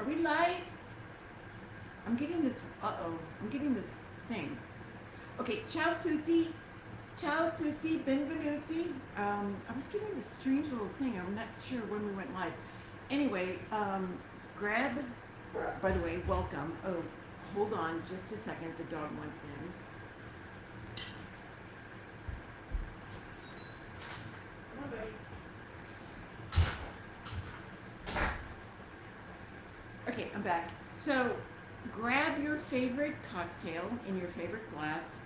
Are we live? I'm getting this, I'm getting this thing. Okay, ciao tutti. Ciao tutti, benvenuti. I was getting this strange little thing. I'm not sure when we went live. Anyway, grab, by the way, welcome. Oh, hold on just a second. The dog wants in. Come on, buddy. Okay, I'm back. So, grab your favorite cocktail in your favorite glass.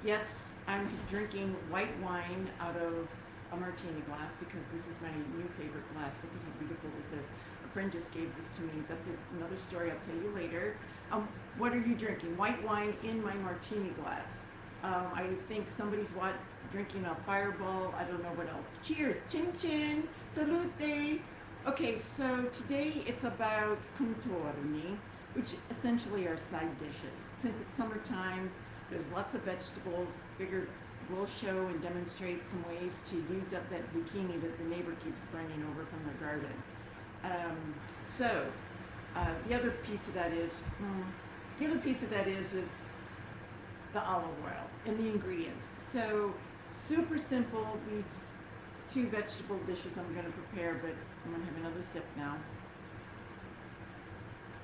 Yes, I'm drinking white wine out of a martini glass because this is my new favorite glass. Look at how beautiful this is. A friend just gave this to me. That's another story I'll tell you later. What are you drinking? White wine in my martini glass. I think somebody's drinking a fireball. I don't know what else. Cheers. Chin chin. Salute. Okay, so today it's about contorni, which essentially are side dishes. Since it's summertime, there's lots of vegetables. Figured we'll show and demonstrate some ways to use up that zucchini that the neighbor keeps bringing over from the garden. The other piece of that is the olive oil and the ingredients. So super simple. These two vegetable dishes I'm going to prepare, but I'm going to have another sip now.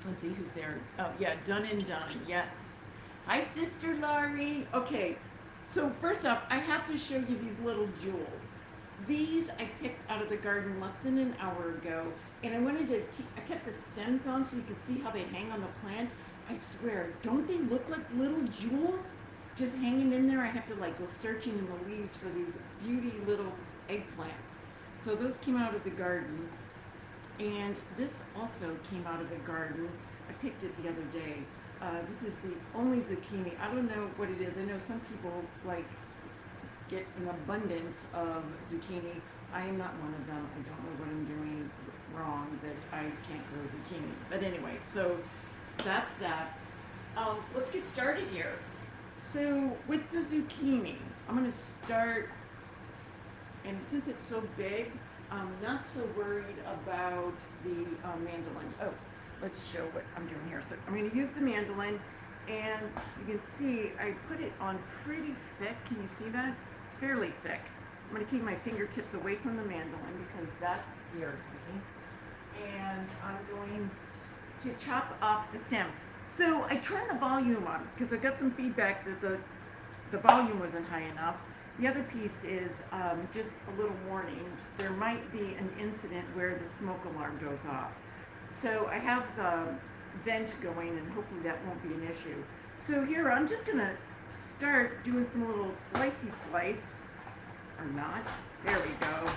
Let's see who's there. Oh yeah, done and done. Yes. Hi, Sister Laurie. Okay, so first off, I have to show you these little jewels. These I picked out of the garden less than an hour ago, and I kept the stems on so you could see how they hang on the plant. I swear, don't they look like little jewels just hanging in there? I have to go searching in the leaves for these beauty little eggplants. So those came out of the garden, and this also came out of the garden. I picked it the other day. This is the only zucchini. I don't know what it is. I know some people get an abundance of zucchini. I am not one of them. I don't know what I'm doing wrong that I can't grow zucchini. But anyway, so that's that. Let's get started here. So with the zucchini, I'm going to start, and since it's so big, I'm not so worried about the mandolin. Oh, let's show what I'm doing here. So I'm going to use the mandolin, and you can see I put it on pretty thick. Can you see that? It's fairly thick. I'm going to keep my fingertips away from the mandolin because that scares me. And I'm going to chop off the stem. So I turned the volume on because I got some feedback that the volume wasn't high enough. The other piece is just a little warning. There might be an incident where the smoke alarm goes off. So I have the vent going, and hopefully that won't be an issue. So here I'm just going to start doing some little slicey slice, or not. There we go.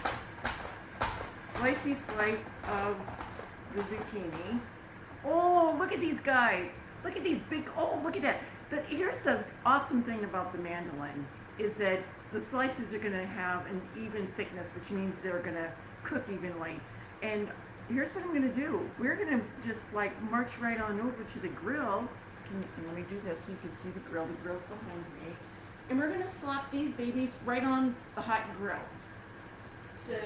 Slicey slice of the zucchini. Oh, look at these guys. Look at these big, oh, look at that. Here's the awesome thing about the mandolin is that the slices are going to have an even thickness, which means they're going to cook evenly. And here's what I'm going to do. We're going to just march right on over to the grill. Let me do this so you can see the grill. The grill's behind me. And we're going to slap these babies right on the hot grill. So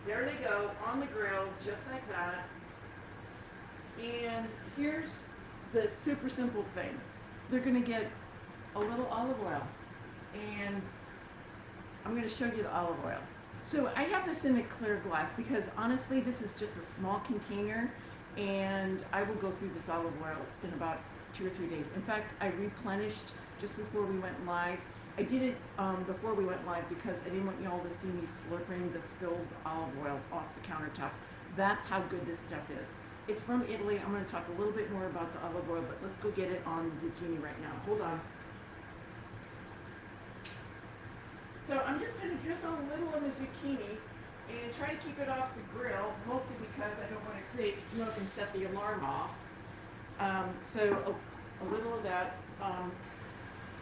there they go on the grill, just like that. And here's the super simple thing. They're going to get a little olive oil. And I'm going to show you the olive oil. So I have this in a clear glass because honestly this is just a small container, and I will go through this olive oil in about 2 or 3 days. In fact, I replenished just before we went live. I did it before we went live because I didn't want you all to see me slurping the spilled olive oil off the countertop. That's how good this stuff is. It's from Italy. I'm going to talk a little bit more about the olive oil, but let's go get it on the zucchini right now. Hold on. So I'm just going to drizzle a little on the zucchini and try to keep it off the grill, mostly because I don't want to create smoke and set the alarm off. So a little of that.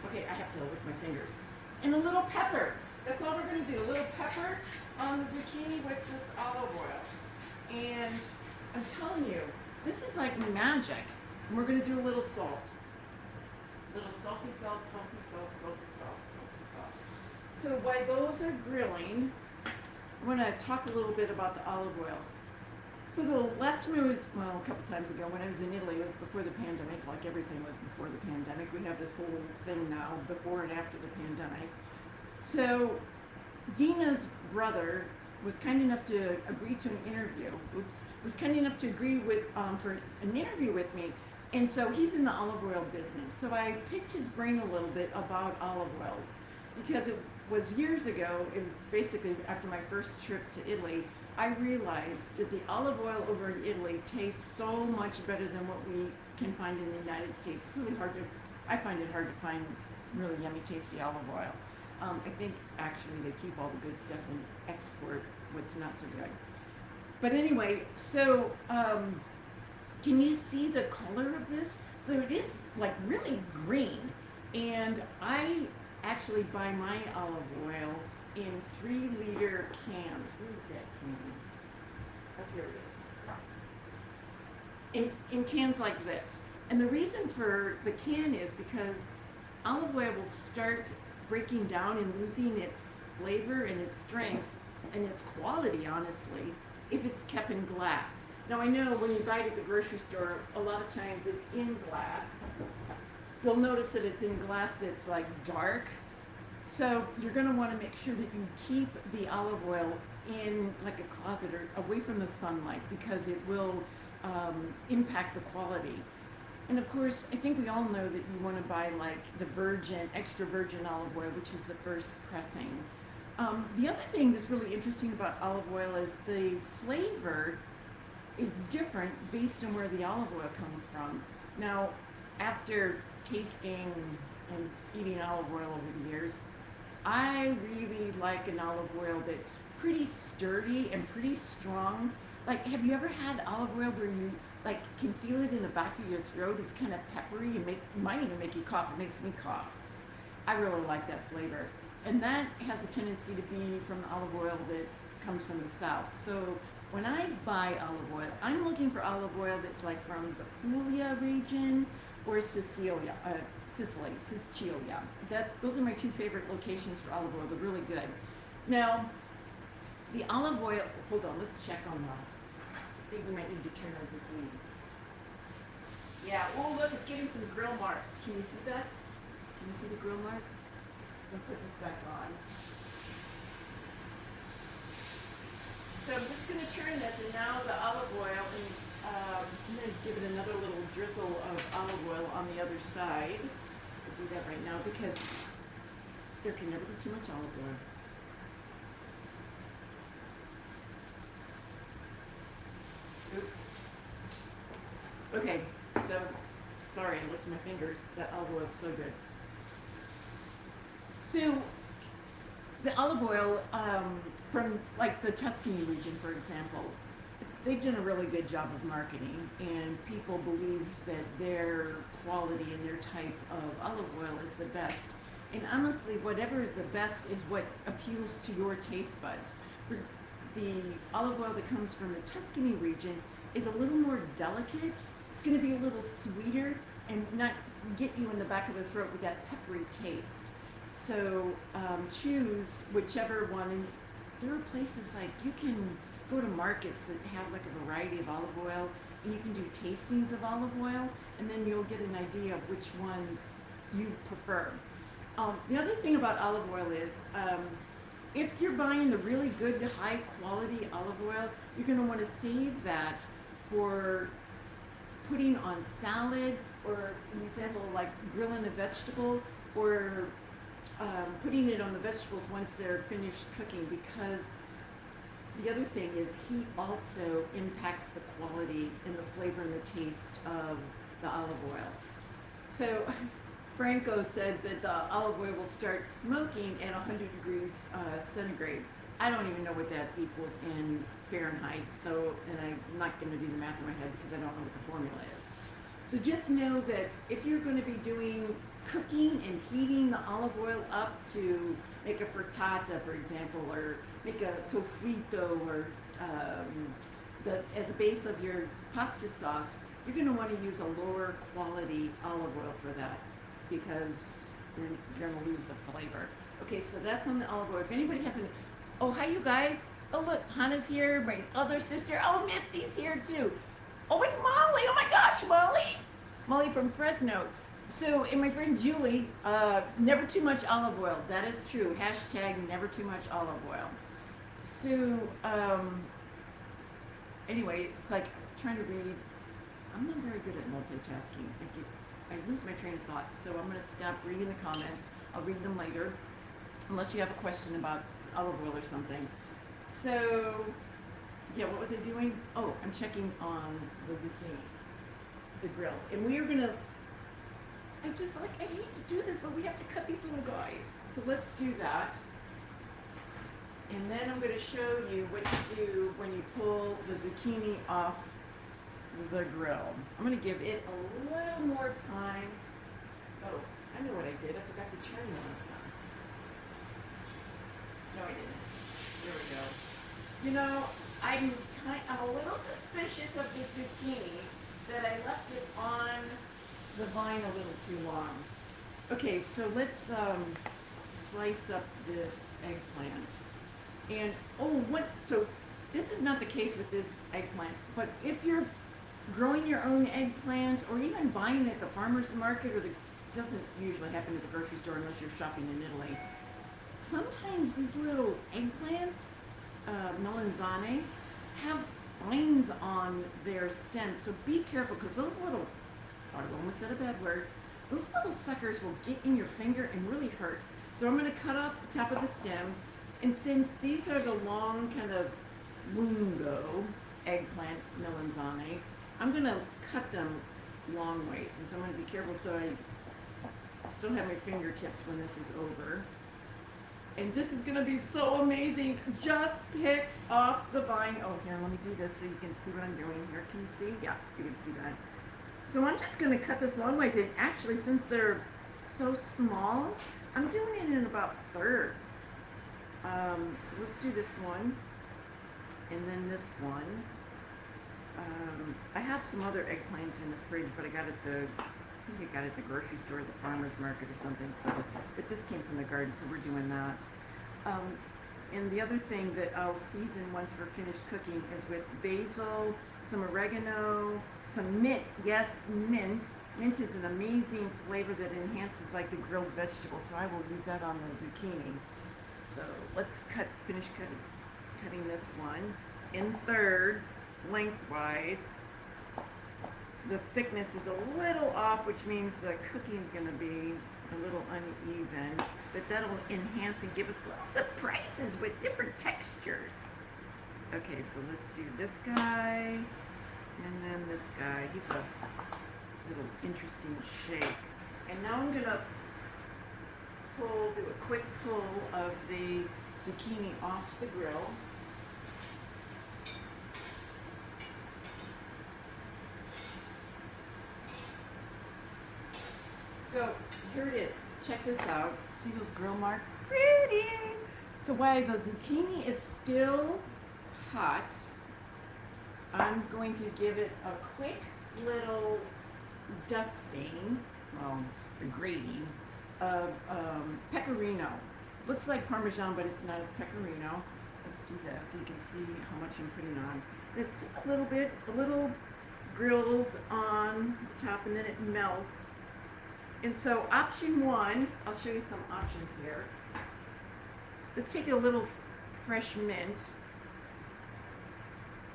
Okay, I have to lick my fingers. And a little pepper. That's all we're going to do. A little pepper on the zucchini with this olive oil. And I'm telling you, this is like magic. And we're going to do a little salt. Little salty salt, salty salt, salty salt, salty salt. So while those are grilling, I'm going to talk a little bit about the olive oil. So the last time I was, well, a couple times ago when I was in Italy, it was before the pandemic, like everything was before the pandemic. We have this whole thing now, before and after the pandemic. So Dina's brother was kind enough to agree to an interview. Oops, was kind enough to agree with for an interview with me, and so he's in the olive oil business. So I picked his brain a little bit about olive oils because it was years ago. It was basically after my first trip to Italy. I realized that the olive oil over in Italy tastes so much better than what we can find in the United States. It's really hard to. I find it hard to find really yummy, tasty olive oil. I think actually they keep all the good stuff and export what's not so good. But anyway, so can you see the color of this? So it is like really green, and I actually buy my olive oil in 3-liter cans. Where is that can? Oh, here it is. In cans like this. And the reason for the can is because olive oil will start breaking down and losing its flavor and its strength and its quality, honestly, if it's kept in glass. Now I know when you buy it at the grocery store, a lot of times it's in glass. You'll notice that it's in glass that's like dark. So you're going to want to make sure that you keep the olive oil in like a closet or away from the sunlight, because it will impact the quality. And of course, I think we all know that you want to buy like the virgin, extra virgin olive oil, which is the first pressing. The other thing that's really interesting about olive oil is the flavor is different based on where the olive oil comes from. Now, after tasting and eating olive oil over the years, I really like an olive oil that's pretty sturdy and pretty strong. Like, have you ever had olive oil where you like can feel it in the back of your throat? It's kind of peppery and might even make you cough. It makes me cough. I really like that flavor. And that has a tendency to be from the olive oil that comes from the south. So when I buy olive oil, I'm looking for olive oil that's like from the Puglia region or Sicilia. Those are my two favorite locations for olive oil. They're really good. Now, the olive oil, hold on, let's check on that. I think we might need to turn on zucchini. Yeah, oh look, it's getting some grill marks. Can you see that? Can you see the grill marks? I'll put this back on. So I'm just going to turn this, and now the olive oil, and I'm going to give it another little drizzle of olive oil on the other side. I'll do that right now because there can never be too much olive oil. Oops. Okay, so, sorry, I licked my fingers. That olive oil is so good. So, the olive oil from like the Tuscany region, for example, they've done a really good job of marketing, and people believe that their quality and their type of olive oil is the best. And honestly, whatever is the best is what appeals to your taste buds. For the olive oil that comes from the Tuscany region is a little more delicate. It's going to be a little sweeter and not get you in the back of the throat with that peppery taste. So choose whichever one. And there are places like you can go to markets that have like a variety of olive oil, and you can do tastings of olive oil, and then you'll get an idea of which ones you prefer. The other thing about olive oil is if you're buying the really good, high quality olive oil, you're going to want to save that for putting on salad, or an example like grilling a vegetable, or putting it on the vegetables once they're finished cooking, because the other thing is heat also impacts the quality and the flavor and the taste of the olive oil. So Franco said that the olive oil will start smoking at 100 degrees centigrade. I don't even know what that equals in Fahrenheit, so, and I'm not going to do the math in my head because I don't know what the formula is. So just know that if you're going to be doing cooking and heating the olive oil up to make a frittata, for example, or make a sofrito, or as a base of your pasta sauce, you're going to want to use a lower quality olive oil for that, because you're going to lose the flavor. Okay, so that's on the olive oil. If anybody has any, oh, hi you guys. Oh look, Hannah's here, my other sister. Oh, Mitzi's here too. Oh, and Molly. Oh my gosh, Molly. Molly from Fresno. So, and my friend Julie, never too much olive oil. That is true. Hashtag never too much olive oil. So, anyway, it's like trying to read. I'm not very good at multitasking. I lose my train of thought. So I'm going to stop reading the comments. I'll read them later, unless you have a question about olive oil or something. So, yeah, what was I doing? Oh, I'm checking on the zucchini, the grill. And we are going to, I hate to do this, but we have to cut these little guys. So let's do that. And then I'm going to show you what to do when you pull the zucchini off the grill. I'm going to give it a little more time. Oh, I know what I did. I forgot to turn one of them. No, I didn't. There we go. You know, I'm a little suspicious of the zucchini that I left it on the vine a little too long. Okay, so let's slice up this eggplant. And so this is not the case with this eggplant, but if you're growing your own eggplant or even buying it at the farmer's market, or doesn't usually happen at the grocery store unless you're shopping in Italy, sometimes these little eggplants, melanzane, have spines on their stems. So be careful, because those little, I almost said a bad word, those little suckers will get in your finger and really hurt. So I'm going to cut off the top of the stem. And since these are the long kind of lungo eggplant melanzane, I'm going to cut them long ways. And so I'm going to be careful so I still have my fingertips when this is over. And this is going to be so amazing. Just picked off the vine. Oh, here, let me do this so you can see what I'm doing here. Can you see? Yeah, you can see that. So I'm just going to cut this long ways. And actually, since they're so small, I'm doing it in about thirds. So let's do this one, and then this one. I have some other eggplant in the fridge, but I got it at the grocery store, the farmer's market or something. So, but this came from the garden, so we're doing that. And the other thing that I'll season once we're finished cooking is with basil, some oregano, some mint. Yes, mint. Mint is an amazing flavor that enhances like the grilled vegetable, so I will use that on the zucchini. So let's finish cutting this one in thirds, lengthwise. The thickness is a little off, which means the cooking is going to be a little uneven, but that'll enhance and give us little surprises with different textures. Okay, so let's do this guy, and then this guy. He's a little interesting shape. And now I'm going to do a quick pull of the zucchini off the grill. So here it is. Check this out. See those grill marks? Pretty! So while the zucchini is still hot, I'm going to give it a quick little dusting, well, a gravy, of pecorino. Looks like Parmesan, but it's not. It's pecorino. Let's do this so you can see how much I'm putting on. It's just a little grilled on the top, and then it melts. And so option one, I'll show you some options here. Let's take a little fresh mint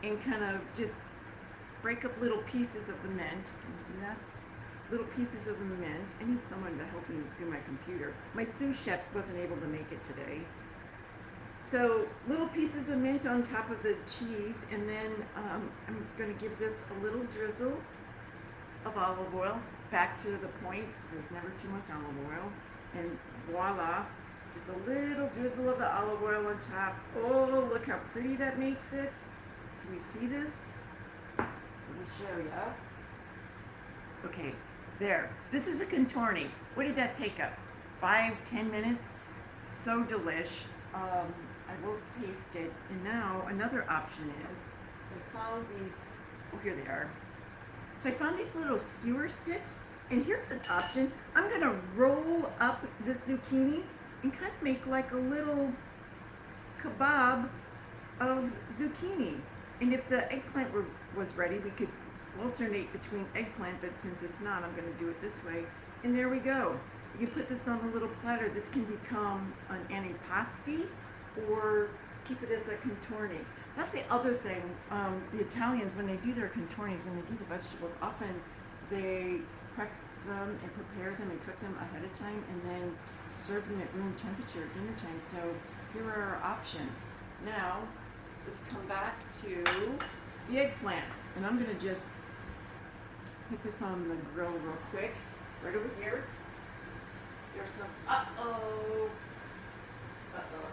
and kind of just break up little pieces of the mint. Can you see that? Little pieces of the mint. I need someone to help me do my computer. My sous chef wasn't able to make it today. So little pieces of mint on top of the cheese, and then I'm going to give this a little drizzle of olive oil. Back to the point, there's never too much olive oil. And voila, just a little drizzle of the olive oil on top. Oh, look how pretty that makes it. Can you see this? Let me show you. Okay. There. This is a Contorni. What did that take us? 5-10 minutes? So delish. I will taste it. And now another option is, so I found these, oh, here they are. So I found these little skewer sticks, and here's an option. I'm going to roll up this zucchini and kind of make like a little kebab of zucchini. And if the eggplant was ready, we could alternate between eggplant, but since it's not, I'm going to do it this way. And there we go. You put this on a little platter. This can become an antipasti or keep it as a contorni. That's the other thing. The Italians, when they do their contornis, when they do the vegetables, often they prep them and prepare them and cook them ahead of time and then serve them at room temperature at dinner time. So here are our options. Now, let's come back to the eggplant. And I'm going to just put this on the grill real quick. Right over here. There's some, I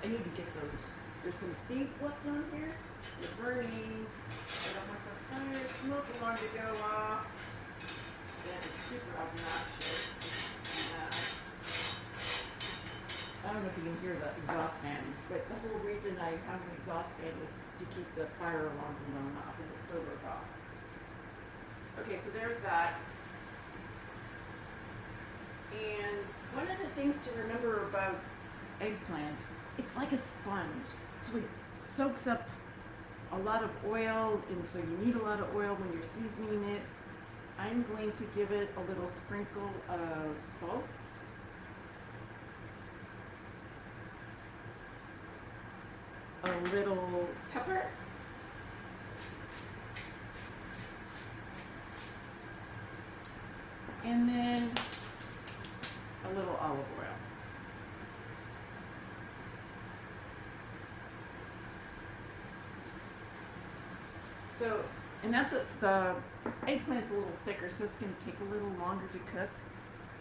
need to get those. There's some seeds left on here. They're burning. I don't want the fire smoke alarm to go off. That is super obnoxious. I don't know if you can hear the exhaust fan, but the whole reason I have an exhaust fan is to keep the fire alarm from going off and the stove goes off. Okay, so there's that. And one of the things to remember about eggplant, it's like a sponge. So it soaks up a lot of oil, and so you need a lot of oil when you're seasoning it. I'm going to give it a little sprinkle of salt. A little pepper. And then a little olive oil. So, and that's the eggplant's a little thicker, so it's going to take a little longer to cook.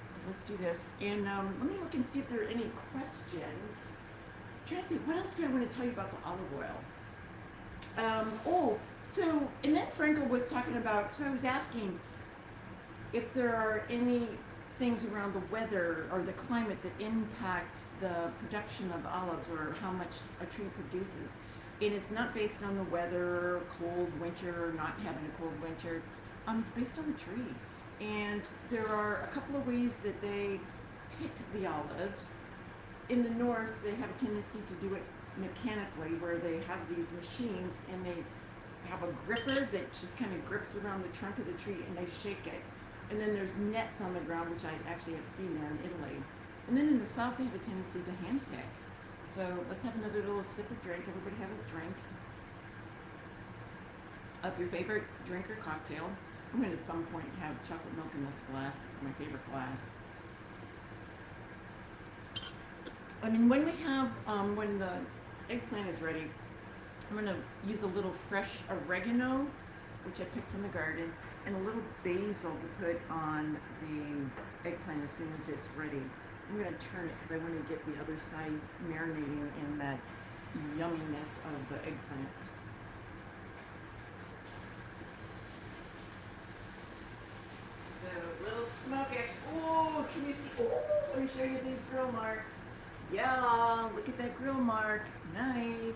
So let's do this. And let me look and see if there are any questions. I'm trying to think, what else do I want to tell you about the olive oil? And then Franco was talking about, so I was asking if there are any things around the weather or the climate that impact the production of olives or how much a tree produces. And it's not based on the weather, cold winter, or not having a cold winter. It's based on the tree. And there are a couple of ways that they pick the olives. In the north, they have a tendency to do it mechanically, where they have these machines and they have a gripper that just kind of grips around the trunk of the tree and they shake it. And then there's nets on the ground, which I actually have seen there in Italy. And then in the south, they have a tendency to hand pick. So let's have another little sip of drink. Everybody have a drink of your favorite drink or cocktail. I'm going to at some point have chocolate milk in this glass. It's my favorite glass. I mean, when we have, when the eggplant is ready, I'm going to use a little fresh oregano, which I picked from the garden, and a little basil to put on the eggplant as soon as it's ready. I'm going to turn it because I want to get the other side marinating in that yumminess of the eggplant. So, little smoke action. Oh, can you see? Oh, let me show you these grill marks. Yeah, look at that grill mark. Nice.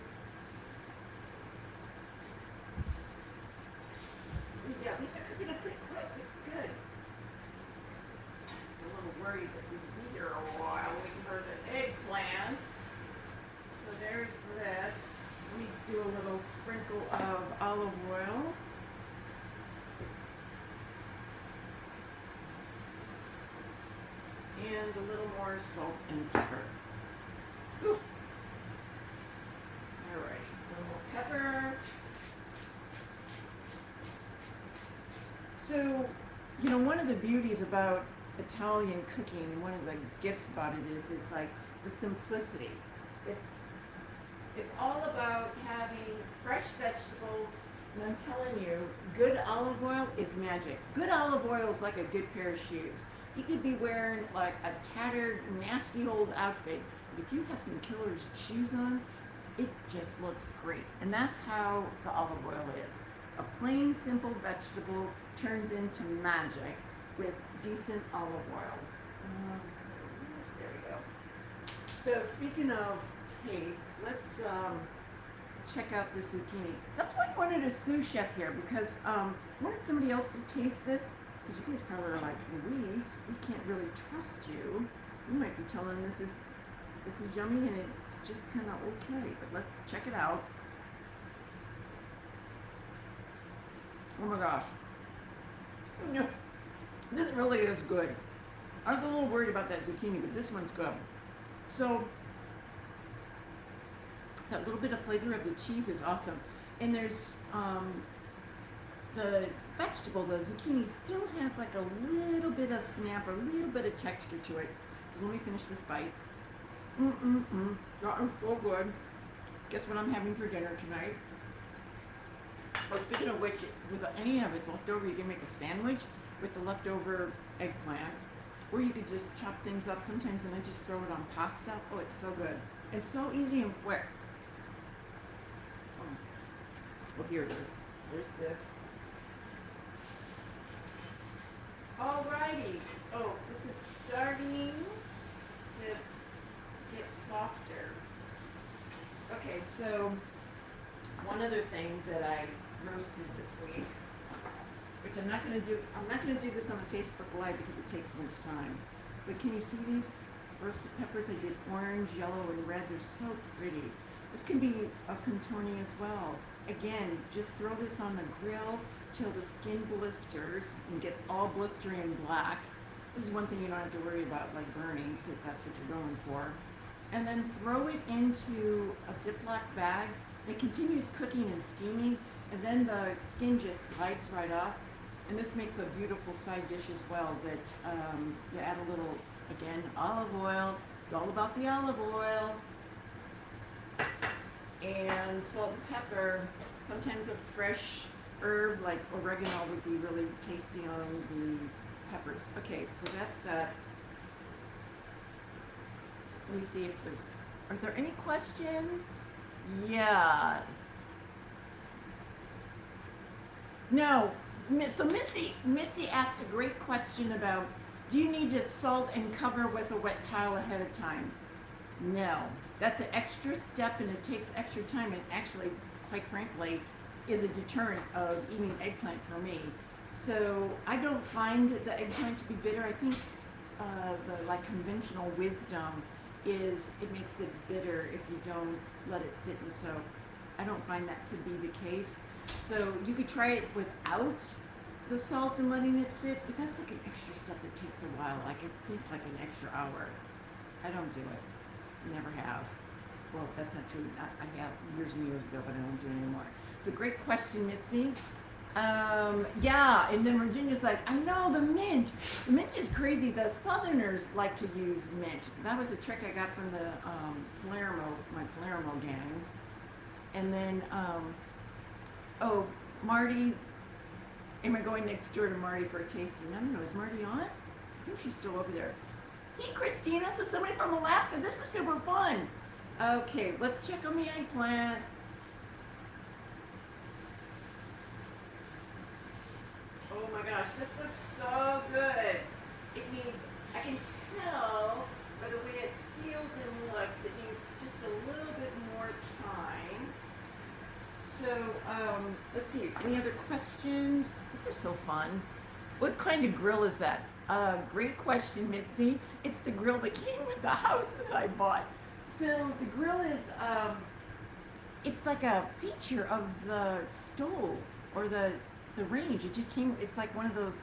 Yeah, these are cooking up pretty quick. This is good. I'm a little worried that we can be here a while waiting for the eggplant. So there's this. Let me do a little sprinkle of olive oil. And a little more salt and pepper. Ooh. Alright, a little pepper. So, you know, one of the beauties about Italian cooking, one of the gifts about it is like the simplicity. It's all about having fresh vegetables, and I'm telling you, good olive oil is magic. Good olive oil is like a good pair of shoes. You could be wearing like a tattered, nasty old outfit, but if you have some killer shoes on, it just looks great. And that's how the olive oil is. A plain, simple vegetable turns into magic with decent olive oil. There we go. So speaking of taste, let's check out the zucchini. That's why I wanted a sous chef here, because I wanted somebody else to taste this, because you guys probably are like, Louise, we can't really trust you. You might be telling this is yummy and it's just kind of okay, but let's check it out. Oh my gosh. No, this really is good. I was a little worried about that zucchini, but this one's good. So that little bit of flavor of the cheese is awesome. And there's the vegetable, the zucchini, still has like a little bit of snap, a little bit of texture to it. So let me finish this bite. That is so good. Guess what I'm having for dinner tonight? Oh, speaking of which, with any of it's left over, you can make a sandwich with the leftover eggplant. Or you could just chop things up sometimes and I just throw it on pasta. Oh, it's so good. It's so easy and quick. Well, here it is. There's this. Alrighty. Oh, this is starting to get softer. Okay, so one other thing that I roasted this week, which I'm not going to do this on a Facebook Live because it takes so much time. But can you see these roasted peppers? I did orange, yellow, and red. They're so pretty. This can be a contorni as well. Again, just throw this on the grill till the skin blisters and gets all blistery and black. This is one thing you don't have to worry about, like burning, because that's what you're going for. And then throw it into a Ziploc bag. It continues cooking and steaming, and then the skin just slides right off. And this makes a beautiful side dish as well that you add a little, again, olive oil. It's all about the olive oil. And salt and pepper. Sometimes a fresh herb like oregano would be really tasty on the peppers. Okay, so that's that. Let me see if are there any questions? Yeah. No. So Mitzi asked a great question about, do you need to salt and cover with a wet towel ahead of time? No. That's an extra step and it takes extra time and actually, quite frankly, is a deterrent of eating eggplant for me. So I don't find the eggplant to be bitter. I think the like conventional wisdom is it makes it bitter if you don't let it sit and soak. I don't find that to be the case. So you could try it without the salt and letting it sit, but that's like an extra step that takes a while. Like I think like an extra hour. I don't do it. Never have. Well, that's not true. I have years and years ago, but I don't do it anymore. So great question, Mitzi. Yeah, and then Virginia's like, I know the mint. The mint is crazy. The Southerners like to use mint. That was a trick I got from the my Palermo gang. And then, oh, Marty. Am I going next door to Marty for a tasting? I don't know. Is Marty on? I think she's still over there. Hey, Christina. So somebody from Alaska. This is super fun. Okay, let's check on the eggplant. Oh my gosh, this looks so good. It needs, I can tell by the way it feels and looks, it needs just a little bit more time. So, let's see, any other questions? This is so fun. What kind of grill is that? Great question, Mitzi. It's the grill that came with the house that I bought. So the grill is, it's like a feature of the stove or the range. It just came, it's like one of those,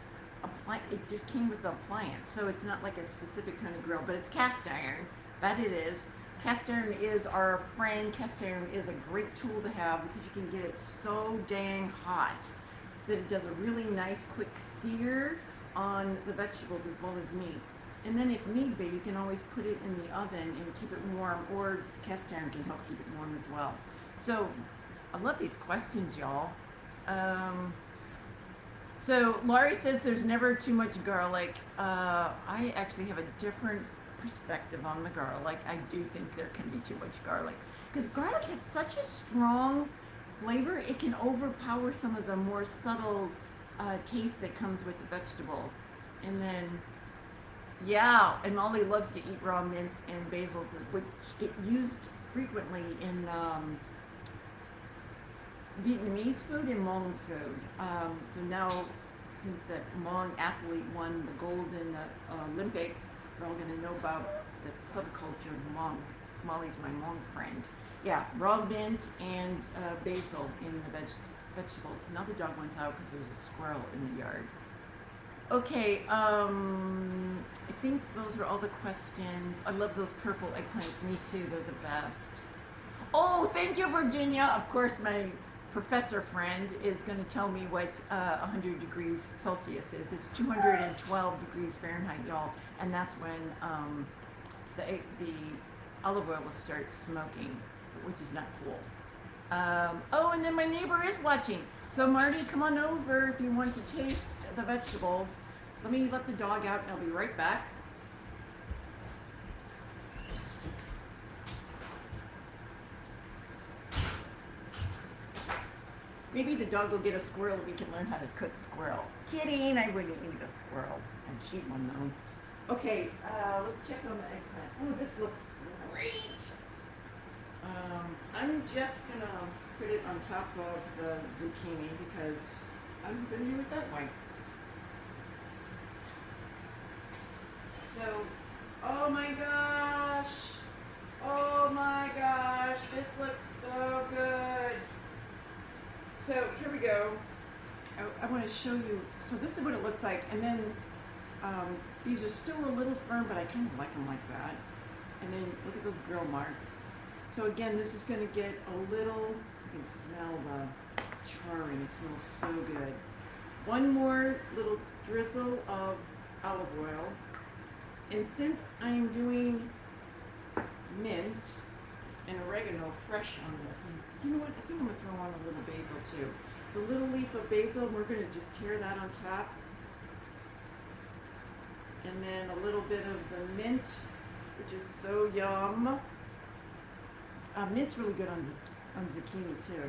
it just came with the appliance. So it's not like a specific kind of grill, but it's cast iron. That it is. Cast iron is our friend. Cast iron is a great tool to have because you can get it so dang hot that it does a really nice quick sear on the vegetables as well as meat. And then if need be, you can always put it in the oven and keep it warm, or cast iron can help keep it warm as well. So I love these questions, y'all. So Laurie says there's never too much garlic. I actually have a different perspective on the garlic. I do think there can be too much garlic because garlic has such a strong flavor. It can overpower some of the more subtle taste that comes with the vegetable. And then, yeah, and Molly loves to eat raw mince and basil, which get used frequently in Vietnamese food and Hmong food. So now, since that Hmong athlete won the gold in the Olympics, we're all going to know about the subculture of Hmong. Molly's my Hmong friend. Yeah, raw mint and basil in the vegetables. Now the dog wants out because there's a squirrel in the yard. Okay, I think those are all the questions. I love those purple eggplants. Me too. They're the best. Oh, thank you, Virginia. Of course, my professor friend is going to tell me what 100 degrees Celsius is. It's 212 degrees Fahrenheit, y'all, and that's when the olive oil will start smoking, which is not cool. Oh, and then my neighbor is watching. So Marty, come on over if you want to taste the vegetables. Let me let the dog out and I'll be right back. Maybe the dog will get a squirrel and we can learn how to cook squirrel. Kidding, I wouldn't eat a squirrel. I'd shoot one though. Okay, let's check on the eggplant. Oh, this looks great. I'm just gonna put it on top of the zucchini because I'm gonna do it that way. So, oh my gosh, this looks so good. So here we go. I want to show you. So this is what it looks like, and then these are still a little firm, but I kind of like them like that. And then look at those grill marks. So again, this is going to get a little, you can smell the charring, it smells so good. One more little drizzle of olive oil. And since I'm doing mint and oregano fresh on this, and you know what, I think I'm going to throw on a little basil too. So a little leaf of basil, and we're going to just tear that on top. And then a little bit of the mint, which is so yum. Mint's really good on zucchini too.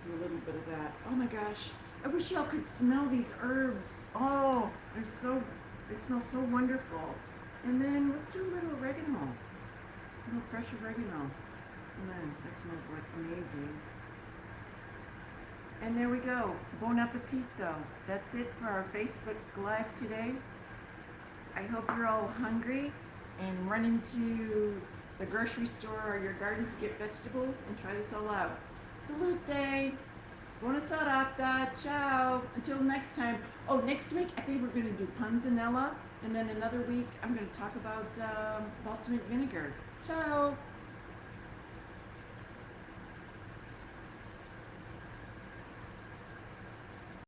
Do a little bit of that. Oh my gosh, I wish y'all could smell these herbs. Oh, they smell so wonderful. And then let's do a little oregano, a little fresh oregano. Man, that smells like amazing. And there we go. Bon appetito. That's it for our Facebook Live today. I hope you're all hungry and running to the grocery store or your gardens to get vegetables and try this all out. Salute! Buona serata! Ciao! Until next time. Oh, next week I think we're going to do panzanella, and then another week I'm going to talk about balsamic vinegar. Ciao!